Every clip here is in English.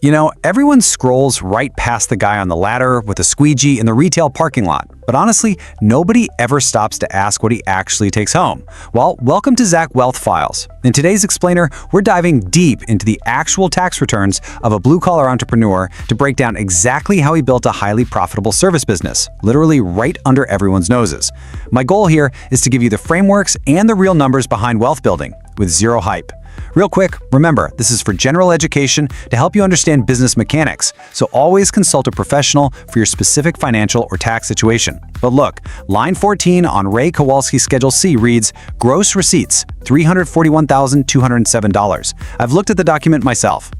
You know, everyone scrolls right past the guy on the ladder with a squeegee in the retail parking lot. But honestly, nobody ever stops to ask what he actually takes home. Well, welcome to Zak Wealth Files. In today's explainer, we're diving deep into the actual tax returns of a blue-collar entrepreneur to break down exactly how he built a highly profitable service business, literally right under everyone's noses. My goal here is to give you the frameworks and the real numbers behind wealth building, with zero hype. Real quick, remember, this is for general education to help you understand business mechanics, so always consult a professional for your specific financial or tax situation. But look, line 14 on Ray Kowalski's Schedule C reads, gross receipts, $341,207. I've looked at the document myself.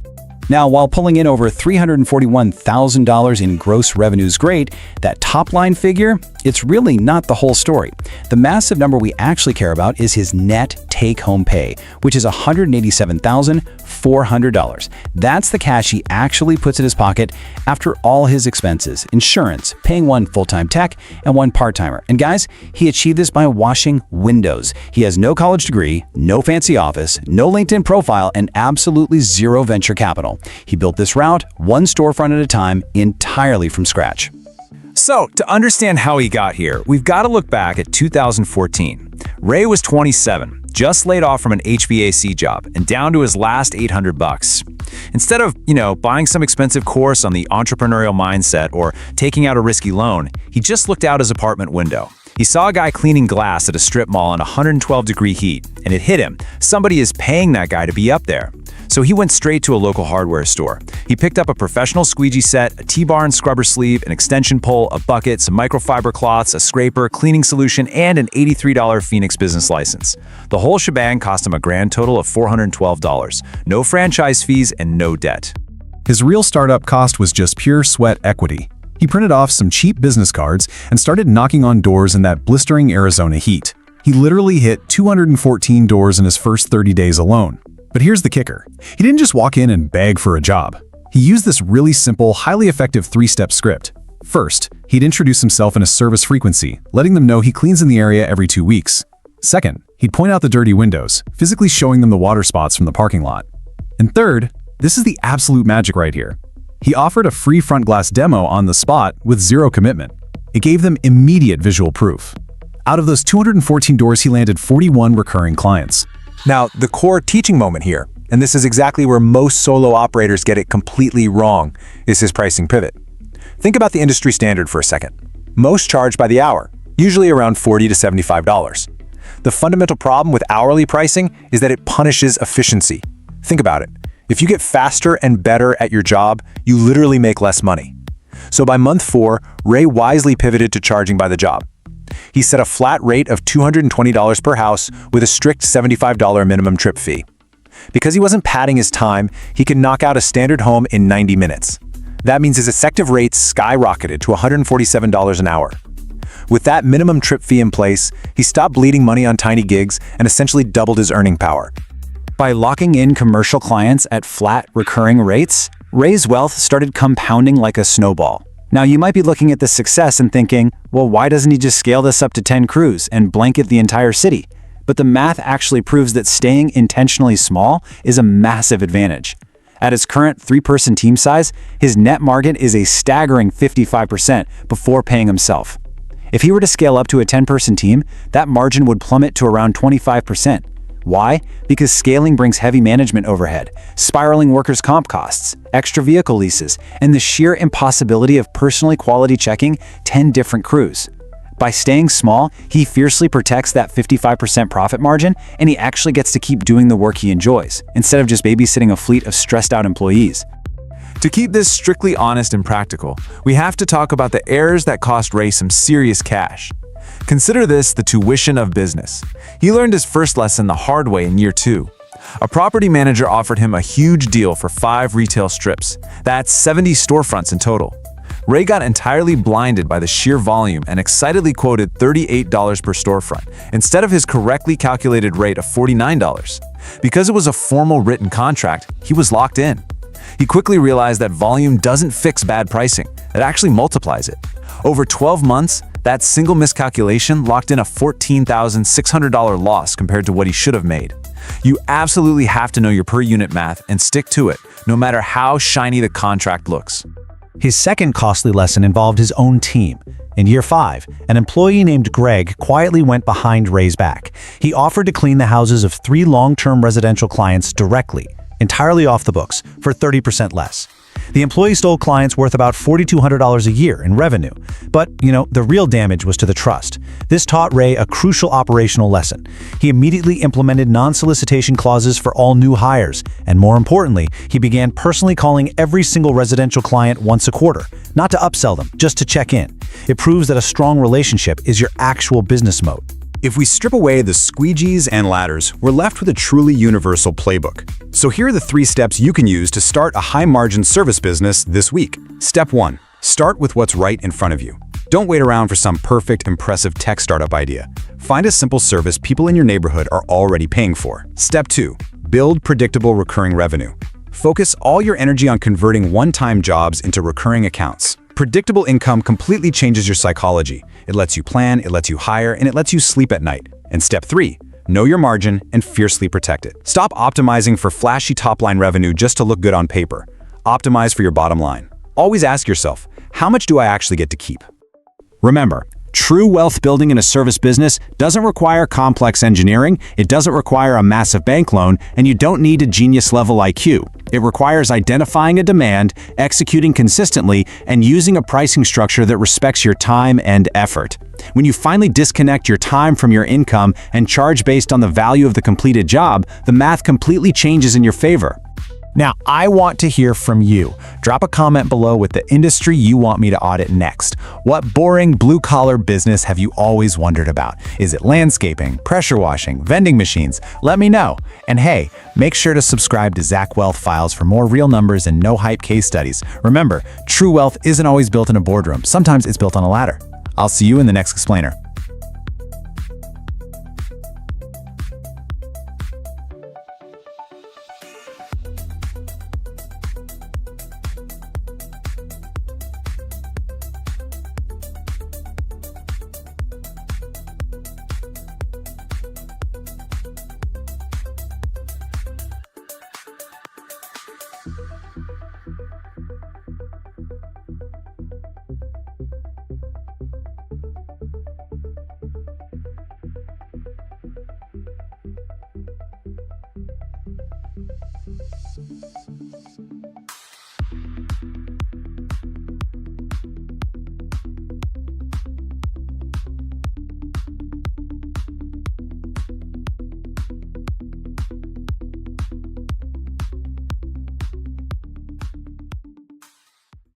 Now, while pulling in over $341,000 in gross revenue is great, that top-line figure, it's really not the whole story. The massive number we actually care about is his net take-home pay, which is $187,400. That's the cash he actually puts in his pocket after all his expenses, insurance, paying one full-time tech and one part-timer. And guys, he achieved this by washing windows. He has no college degree, no fancy office, no LinkedIn profile, and absolutely zero venture capital. He built this route one storefront at a time, entirely from scratch. So, to understand how he got here, we've got to look back at 2014. Ray was 27, just laid off from an HVAC job and down to his last $800. Instead of, buying some expensive course on the entrepreneurial mindset or taking out a risky loan, he just looked out his apartment window. He saw a guy cleaning glass at a strip mall in 112-degree heat, and it hit him. Somebody is paying that guy to be up there. So he went straight to a local hardware store. He picked up a professional squeegee set, a T-bar and scrubber sleeve, an extension pole, a bucket, some microfiber cloths, a scraper, cleaning solution, and an $83 Phoenix business license. The whole shebang cost him a grand total of $412. No franchise fees and no debt. His real startup cost was just pure sweat equity. He printed off some cheap business cards and started knocking on doors in that blistering Arizona heat. He literally hit 214 doors in his first 30 days alone. But here's the kicker. He didn't just walk in and beg for a job. He used this really simple, highly effective three-step script. First, he'd introduce himself in a service frequency, letting them know he cleans in the area every 2 weeks. Second, he'd point out the dirty windows, physically showing them the water spots from the parking lot. And third, this is the absolute magic right here. He offered a free front glass demo on the spot with zero commitment. It gave them immediate visual proof. Out of those 214 doors, he landed 41 recurring clients. Now, the core teaching moment here, and this is exactly where most solo operators get it completely wrong, is his pricing pivot. Think about the industry standard for a second. Most charge by the hour, usually around $40 to $75. The fundamental problem with hourly pricing is that it punishes efficiency. Think about it. If you get faster and better at your job, you literally make less money. So by month 4, Ray wisely pivoted to charging by the job. He set a flat rate of $220 per house with a strict $75 minimum trip fee. Because he wasn't padding his time, he could knock out a standard home in 90 minutes. That means his effective rate skyrocketed to $147 an hour. With that minimum trip fee in place, he stopped bleeding money on tiny gigs and essentially doubled his earning power. By locking in commercial clients at flat, recurring rates, Ray's wealth started compounding like a snowball. Now, you might be looking at this success and thinking, well, why doesn't he just scale this up to 10 crews and blanket the entire city? But the math actually proves that staying intentionally small is a massive advantage. At his current 3-person team size, his net margin is a staggering 55% before paying himself. If he were to scale up to a 10-person team, that margin would plummet to around 25%. Why? Because scaling brings heavy management overhead, spiraling workers' comp costs, extra vehicle leases, and the sheer impossibility of personally quality checking 10 different crews. By staying small, he fiercely protects that 55% profit margin, and he actually gets to keep doing the work he enjoys, instead of just babysitting a fleet of stressed-out employees. To keep this strictly honest and practical, we have to talk about the errors that cost Ray some serious cash. Consider this the tuition of business. He learned his first lesson the hard way in year 2. A property manager offered him a huge deal for 5 retail strips. That's 70 storefronts in total. Ray got entirely blinded by the sheer volume and excitedly quoted $38 per storefront, instead of his correctly calculated rate of $49. Because it was a formal written contract, he was locked in. He quickly realized that volume doesn't fix bad pricing, it actually multiplies it. Over 12 months, That single miscalculation locked in a $14,600 loss compared to what he should have made. You absolutely have to know your per unit math and stick to it, no matter how shiny the contract looks. His second costly lesson involved his own team. In year 5, an employee named Greg quietly went behind Ray's back. He offered to clean the houses of 3 long-term residential clients directly, entirely off the books, for 30% less. The employee stole clients worth about $4,200 a year in revenue. But, the real damage was to the trust. This taught Ray a crucial operational lesson. He immediately implemented non-solicitation clauses for all new hires, and more importantly, he began personally calling every single residential client once a quarter, not to upsell them, just to check in. It proves that a strong relationship is your actual business moat. If we strip away the squeegees and ladders, we're left with a truly universal playbook. So here are the 3 steps you can use to start a high-margin service business this week. Step 1. Start with what's right in front of you. Don't wait around for some perfect, impressive tech startup idea. Find a simple service people in your neighborhood are already paying for. Step 2. Build predictable recurring revenue. Focus all your energy on converting one-time jobs into recurring accounts. Predictable income completely changes your psychology. It lets you plan, it lets you hire, and it lets you sleep at night. And step 3, know your margin and fiercely protect it. Stop optimizing for flashy top-line revenue just to look good on paper. Optimize for your bottom line. Always ask yourself, how much do I actually get to keep? Remember, true wealth building in a service business doesn't require complex engineering, it doesn't require a massive bank loan, and you don't need a genius-level IQ. It requires identifying a demand, executing consistently, and using a pricing structure that respects your time and effort. When you finally disconnect your time from your income and charge based on the value of the completed job, the math completely changes in your favor. Now, I want to hear from you. Drop a comment below with the industry you want me to audit next. What boring blue-collar business have you always wondered about? Is it landscaping, pressure washing, vending machines? Let me know. And hey, make sure to subscribe to Zak Wealth Files for more real numbers and no-hype case studies. Remember, true wealth isn't always built in a boardroom. Sometimes it's built on a ladder. I'll see you in the next explainer.